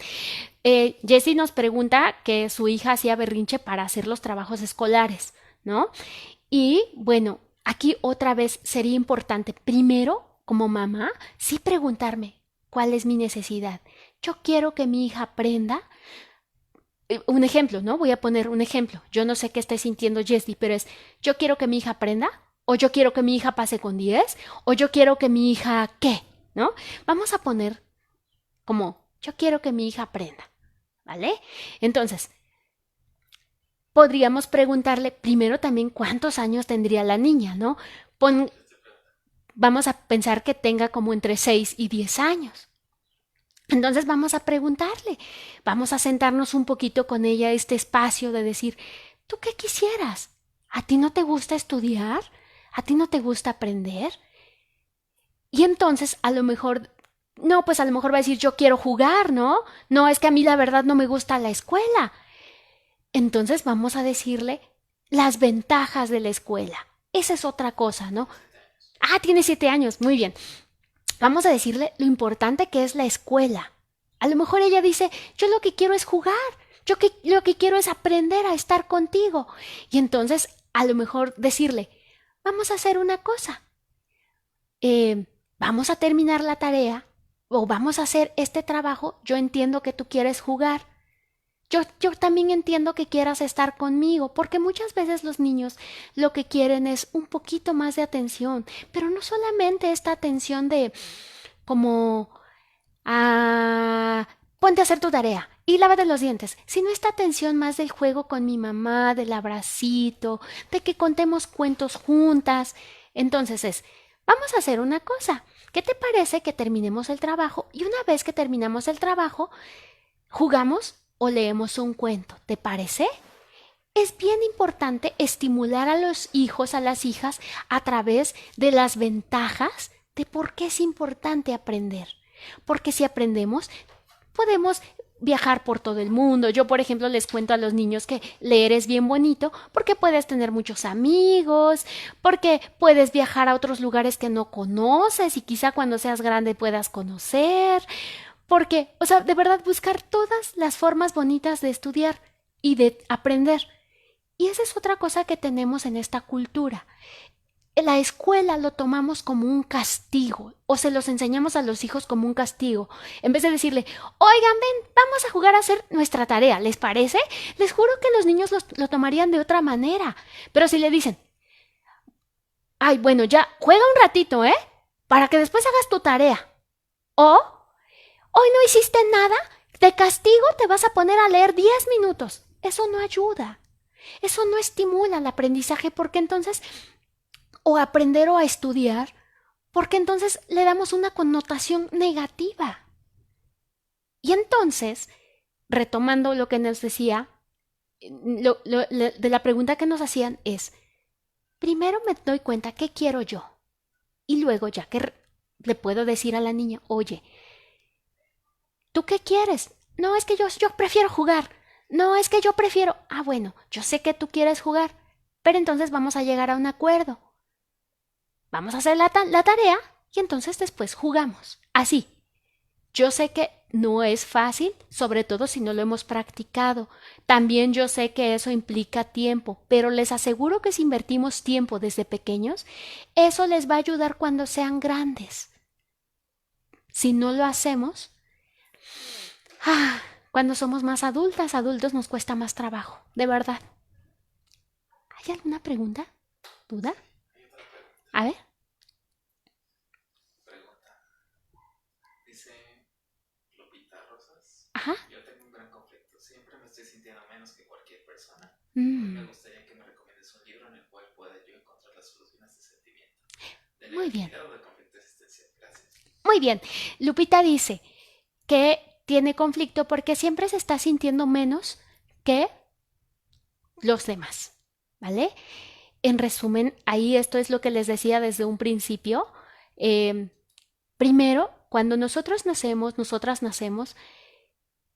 Speaker 3: Jessie nos pregunta que su hija hacía berrinche para hacer los trabajos escolares, ¿no? Y bueno, aquí otra vez sería importante, primero, como mamá, sí preguntarme cuál es mi necesidad. Yo quiero que mi hija aprenda. Un ejemplo, ¿no? Voy a poner un ejemplo. Yo no sé qué esté sintiendo Jessie, pero es, yo quiero que mi hija aprenda, o yo quiero que mi hija pase con 10, o yo quiero que mi hija, ¿qué? ¿No? Vamos a poner como, yo quiero que mi hija aprenda, ¿vale? Entonces, podríamos preguntarle primero también cuántos años tendría la niña, ¿no? Vamos a pensar que tenga como entre 6 y 10 años. Entonces vamos a preguntarle, vamos a sentarnos un poquito con ella este espacio de decir, ¿tú qué quisieras? ¿A ti no te gusta estudiar? ¿A ti no te gusta aprender? Y entonces a lo mejor, no, pues a lo mejor va a decir, yo quiero jugar, ¿no? No, es que a mí la verdad no me gusta la escuela. Entonces vamos a decirle las ventajas de la escuela. Esa es otra cosa, ¿no? Ah, tiene 7 años, muy bien. Vamos a decirle lo importante que es la escuela. A lo mejor ella dice, yo lo que quiero es jugar, lo que quiero es aprender a estar contigo. Y entonces a lo mejor decirle, vamos a hacer una cosa, vamos a terminar la tarea o vamos a hacer este trabajo, yo entiendo que tú quieres jugar. Yo también entiendo que quieras estar conmigo, porque muchas veces los niños lo que quieren es un poquito más de atención, pero no solamente esta atención de como ponte a hacer tu tarea y lávate los dientes, sino esta atención más del juego con mi mamá, del abracito, de que contemos cuentos juntas. Entonces vamos a hacer una cosa. ¿Qué te parece que terminemos el trabajo y una vez que terminamos el trabajo, jugamos o leemos un cuento? ¿Te parece? Es bien importante estimular a los hijos, a las hijas, a través de las ventajas de por qué es importante aprender. Porque si aprendemos, podemos viajar por todo el mundo. Yo, por ejemplo, les cuento a los niños que leer es bien bonito porque puedes tener muchos amigos, porque puedes viajar a otros lugares que no conoces y quizá cuando seas grande puedas conocer. Porque, o sea, de verdad buscar todas las formas bonitas de estudiar y de aprender. Y esa es otra cosa que tenemos en esta cultura. La escuela lo tomamos como un castigo o se los enseñamos a los hijos como un castigo. En vez de decirle, oigan, ven, vamos a jugar a hacer nuestra tarea, ¿les parece? Les juro que los niños lo tomarían de otra manera. Pero si le dicen, ay, bueno, ya, juega un ratito, ¿eh? Para que después hagas tu tarea. O, hoy no hiciste nada, de castigo te vas a poner a leer 10 minutos. Eso no ayuda. Eso no estimula el aprendizaje porque entonces, o aprender o a estudiar, porque entonces le damos una connotación negativa. Y entonces, retomando lo que nos decía, de la pregunta que nos hacían es, primero me doy cuenta qué quiero yo. Y luego ya que le puedo decir a la niña, oye, ¿tú qué quieres? No, es que yo prefiero jugar. No, es que yo prefiero. Ah, bueno, yo sé que tú quieres jugar, pero entonces vamos a llegar a un acuerdo. Vamos a hacer la tarea y entonces después jugamos. Así. Yo sé que no es fácil, sobre todo si no lo hemos practicado. También yo sé que eso implica tiempo, pero les aseguro que si invertimos tiempo desde pequeños, eso les va a ayudar cuando sean grandes. Si no lo hacemos, cuando somos más adultos nos cuesta más trabajo, de verdad. ¿Hay alguna pregunta? ¿Duda? A ver.
Speaker 4: Pregunta. Dice Lupita Rosas.
Speaker 3: Ajá.
Speaker 4: Yo tengo un gran conflicto. Siempre me estoy sintiendo menos que cualquier persona. Me gustaría que me recomiendes un libro en el cual pueda yo encontrar las soluciones de sentimiento. De
Speaker 3: Muy bien.
Speaker 4: negatividad o de conflicto existencial. Gracias.
Speaker 3: Muy bien. Lupita dice que tiene conflicto porque siempre se está sintiendo menos que los demás, ¿vale? En resumen, ahí esto es lo que les decía desde un principio. Primero, cuando nosotras nacemos,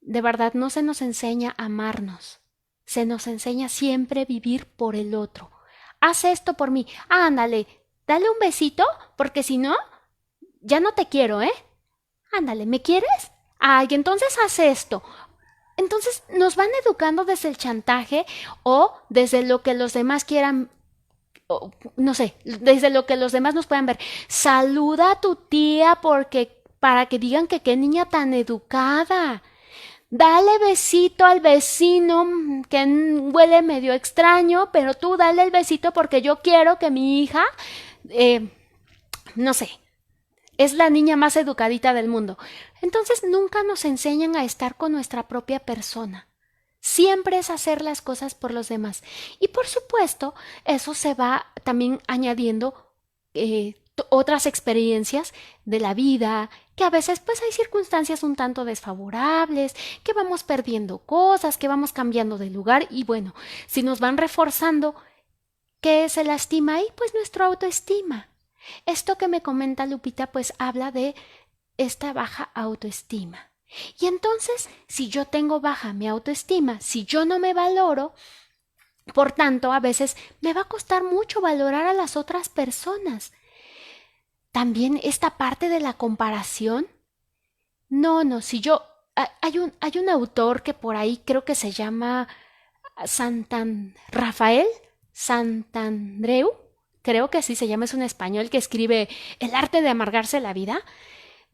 Speaker 3: de verdad no se nos enseña a amarnos. Se nos enseña siempre vivir por el otro. Haz esto por mí. Ándale, dale un besito, porque si no, ya no te quiero, ¿eh? Ándale, ¿me quieres? Ay, entonces haz esto. Entonces nos van educando desde el chantaje o desde lo que los demás quieran, no sé, desde lo que los demás nos puedan ver. Saluda a tu tía porque para que digan que qué niña tan educada. Dale besito al vecino que huele medio extraño, pero tú dale el besito porque yo quiero que mi hija, no sé, es la niña más educadita del mundo. Entonces nunca nos enseñan a estar con nuestra propia persona. Siempre es hacer las cosas por los demás. Y por supuesto, eso se va también añadiendo otras experiencias de la vida, que a veces pues hay circunstancias un tanto desfavorables, que vamos perdiendo cosas, que vamos cambiando de lugar y bueno, si nos van reforzando, ¿qué se lastima ahí? Pues nuestra autoestima. Esto que me comenta Lupita pues habla de esta baja autoestima. Y entonces, si yo tengo baja mi autoestima, si yo no me valoro, por tanto, a veces me va a costar mucho valorar a las otras personas. También esta parte de la comparación. No, si yo... Hay un autor que por ahí creo que se llama Rafael Santandreu, creo que así se llama, es un español que escribe El arte de amargarse la vida.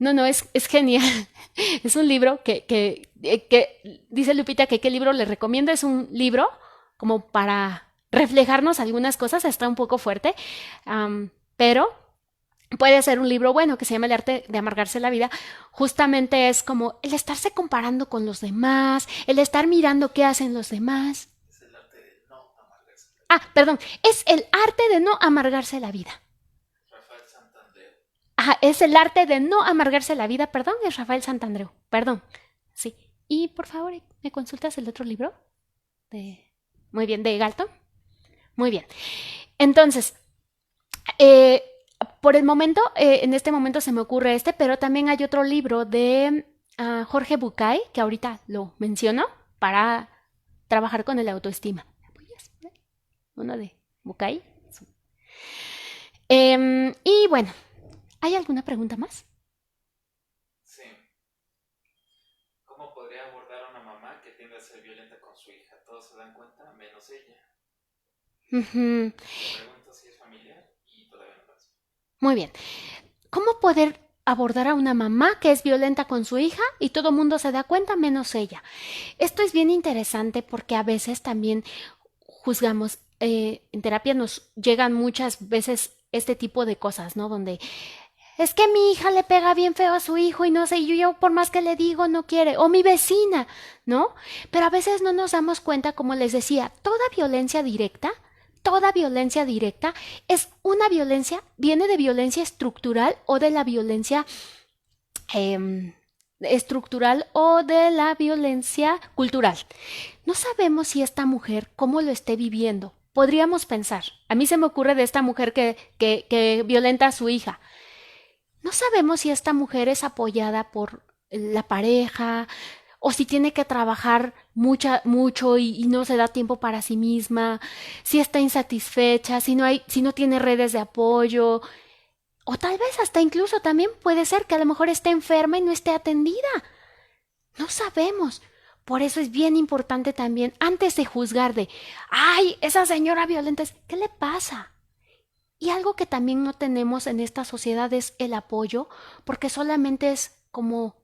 Speaker 3: No, es genial. Es un libro que dice Lupita que qué libro le recomiendo. Es un libro como para reflejarnos algunas cosas, está un poco fuerte, pero puede ser un libro bueno que se llama El arte de amargarse la vida. Justamente es como el estarse comparando con los demás, el estar mirando qué hacen los demás.
Speaker 4: Es el arte de no amargarse.
Speaker 3: Perdón, es el arte de no amargarse la vida.
Speaker 4: Rafael Santandreu.
Speaker 3: Es el arte de no amargarse la vida, perdón, es Rafael Santandreu, perdón. Sí. Y por favor, ¿me consultas el otro libro? Muy bien, de Galton. Muy bien. Entonces, por el momento, en este momento se me ocurre este, pero también hay otro libro de Jorge Bucay, que ahorita lo menciono, para trabajar con el autoestima. Uno de Bucay. Y bueno, ¿hay alguna pregunta más?
Speaker 4: Sí. ¿Cómo podría abordar a una mamá que tiende a ser violenta con su hija? Todos se dan cuenta, menos ella. Pregunto si es familiar y todavía no pasa.
Speaker 3: Muy bien. ¿Cómo poder abordar a una mamá que es violenta con su hija y todo el mundo se da cuenta menos ella? Esto es bien interesante porque a veces también juzgamos, en terapia nos llegan muchas veces este tipo de cosas, ¿no? Donde es que mi hija le pega bien feo a su hijo y no sé, yo por más que le digo no quiere, o mi vecina, ¿no? Pero a veces no nos damos cuenta, como les decía, toda violencia directa es una violencia, viene de violencia estructural o de la violencia estructural o de la violencia cultural. No sabemos si esta mujer cómo lo esté viviendo. Podríamos pensar, a mí se me ocurre de esta mujer que violenta a su hija. No sabemos si esta mujer es apoyada por la pareja o si tiene que trabajar mucho y no se da tiempo para sí misma, si está insatisfecha, si no tiene redes de apoyo, o tal vez hasta incluso también puede ser que a lo mejor esté enferma y no esté atendida. No sabemos. Por eso es bien importante también, antes de juzgar ¡ay, esa señora violenta! ¿Qué le pasa? Y algo que también no tenemos en esta sociedad es el apoyo, porque solamente es como,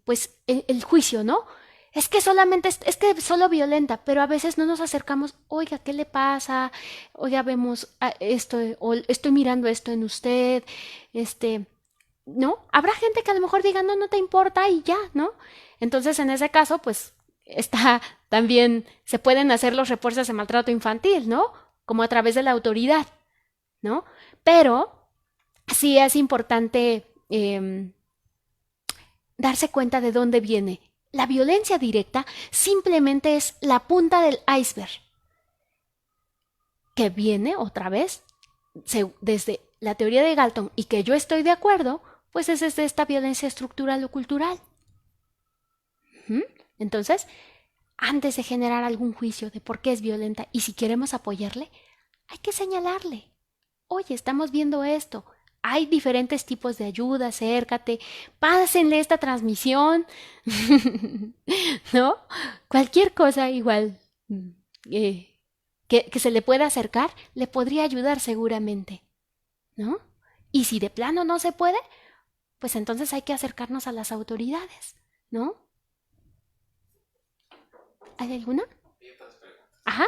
Speaker 3: pues, el juicio, ¿no? Es que solamente, es que solo violenta, pero a veces no nos acercamos, oiga, ¿qué le pasa? Oiga, vemos esto, o estoy mirando esto en usted, ¿no? Habrá gente que a lo mejor diga, no te importa y ya, ¿no? Entonces, en ese caso, pues, también se pueden hacer los reportes de maltrato infantil, ¿no? Como a través de la autoridad, ¿no? Pero sí es importante darse cuenta de dónde viene. La violencia directa simplemente es la punta del iceberg, que viene otra vez desde la teoría de Galton y que yo estoy de acuerdo, pues es desde esta violencia estructural o cultural. Entonces, antes de generar algún juicio de por qué es violenta y si queremos apoyarle, hay que señalarle. Oye, estamos viendo esto. hay diferentes tipos de ayuda, acércate, pásenle esta transmisión, ¿no? Cualquier cosa igual que se le pueda acercar, le podría ayudar seguramente, ¿no? Y si de plano no se puede, pues entonces hay que acercarnos a las autoridades, ¿no? ¿Hay alguna?
Speaker 4: Y otras preguntas.
Speaker 3: Ajá.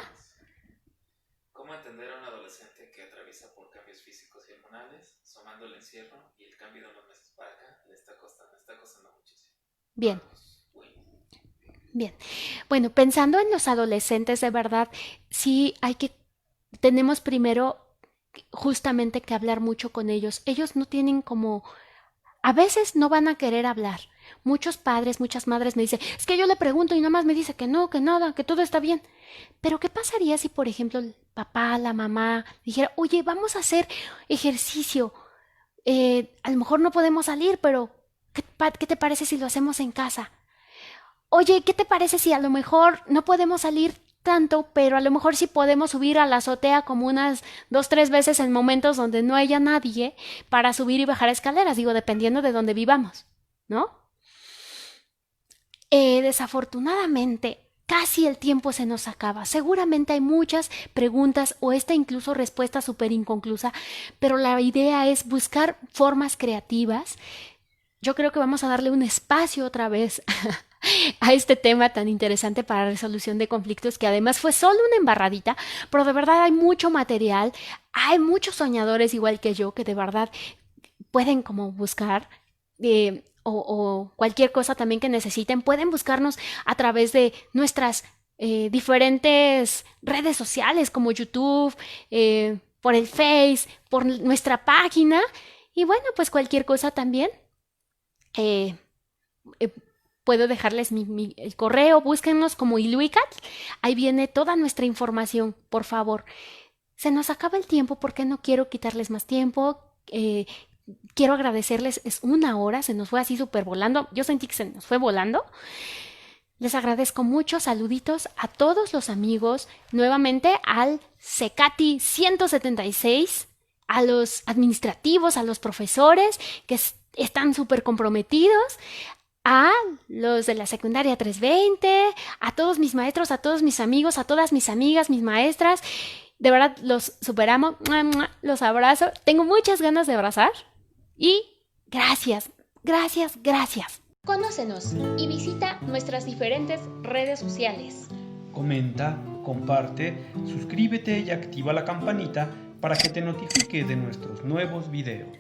Speaker 4: ¿Cómo entender a un adolescente que atraviesa por cambios físicos y hormonales, sumando el encierro y el cambio de unos meses para acá, le está costando muchísimo?
Speaker 3: Bien. Bien. Bueno, pensando en los adolescentes, de verdad, sí tenemos primero justamente que hablar mucho con ellos. Ellos no tienen a veces no van a querer hablar. Muchos padres, muchas madres me dicen, es que yo le pregunto y nomás me dice que no, que nada, que todo está bien. Pero ¿qué pasaría si, por ejemplo, el papá, la mamá dijera, oye, vamos a hacer ejercicio? A lo mejor no podemos salir, pero ¿qué te parece si lo hacemos en casa? Oye, ¿qué te parece si a lo mejor no podemos salir tanto, pero a lo mejor sí podemos subir a la azotea como unas 2-3 veces en momentos donde no haya nadie para subir y bajar escaleras? Digo, dependiendo de dónde vivamos, ¿no? Desafortunadamente, casi el tiempo se nos acaba. Seguramente hay muchas preguntas o esta incluso respuesta súper inconclusa, pero la idea es buscar formas creativas. Yo creo que vamos a darle un espacio otra vez a este tema tan interesante para resolución de conflictos, que además fue solo una embarradita, pero de verdad hay mucho material, hay muchos soñadores igual que yo que de verdad pueden como buscar o cualquier cosa también que necesiten, pueden buscarnos a través de nuestras diferentes redes sociales como YouTube, por el Face, por nuestra página y bueno, pues cualquier cosa también. Puedo dejarles el correo, búsquennos como Iluicat, ahí viene toda nuestra información, por favor. Se nos acaba el tiempo porque no quiero quitarles más tiempo, quiero agradecerles, es 1 hora, se nos fue así súper volando, yo sentí que se nos fue volando. Les agradezco mucho, saluditos a todos los amigos, nuevamente al Secati 176, a los administrativos, a los profesores que están súper comprometidos, a los de la secundaria 320, a todos mis maestros, a todos mis amigos, a todas mis amigas, mis maestras. De verdad, los superamo, los abrazo. Tengo muchas ganas de abrazar y gracias, gracias, gracias.
Speaker 1: Conócenos y visita nuestras diferentes redes sociales.
Speaker 2: Comenta, comparte, suscríbete y activa la campanita para que te notifique de nuestros nuevos videos.